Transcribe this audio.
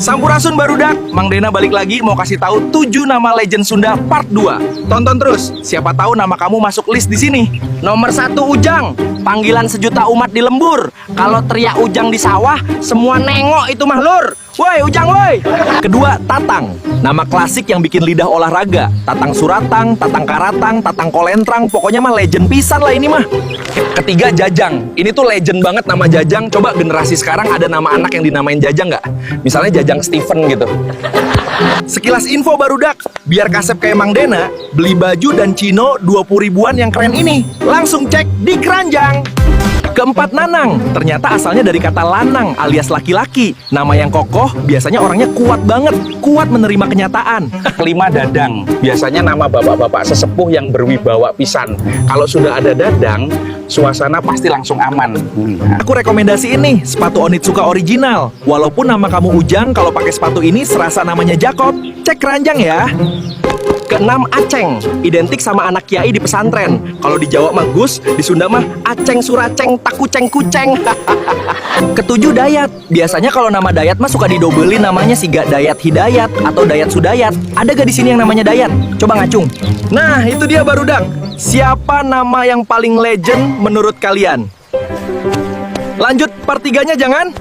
Sampurasun barudak, Mang Dena balik lagi mau kasih tahu 7 nama legend Sunda part 2. Tonton terus, siapa tahu nama kamu masuk list di sini. Nomor 1 Ujang, panggilan sejuta umat di lembur. Kalau teriak Ujang di sawah, semua nengok itu mah lur. Woi Ujang woi. Kedua Tatang, nama klasik yang bikin lidah olahraga. Tatang Suratang, Tatang Karatang, Tatang Kolentrang, pokoknya mah legend pisan lah ini mah. Ketiga Jajang, ini tuh legend banget nama Jajang. Coba generasi sekarang ada nama anak yang dinamain Jajang nggak? Misalnya Jajang Steven gitu. Sekilas info barudak, biar kasep kayak Mang Dena, beli baju dan chino 20 ribuan yang keren ini. Langsung cek di keranjang. Keempat Nanang, ternyata asalnya dari kata lanang alias laki-laki. Nama yang kokoh, biasanya orangnya kuat banget, kuat menerima kenyataan. Kelima Dadang, biasanya nama bapak-bapak sesepuh yang berwibawa pisan. Kalau sudah ada Dadang, suasana pasti langsung aman. Aku rekomendasi ini, sepatu Onitsuka original. Walaupun nama kamu Ujang, kalau pakai sepatu ini serasa namanya Jakob. Cek keranjang ya. Keenam Aceng, identik sama anak kiai di pesantren. Kalau di Jawa mah Gus, di Sunda mah Aceng Suraceng Takuceng Kuceng. Ketujuh Dayat, biasanya kalau nama Dayat mah suka didobelin namanya Siga Dayat Hidayat atau Dayat Sudayat. Ada gak di sini yang namanya Dayat? Coba ngacung. Nah, itu dia barudak. Siapa nama yang paling legend menurut kalian? Lanjut part 3-nya jangan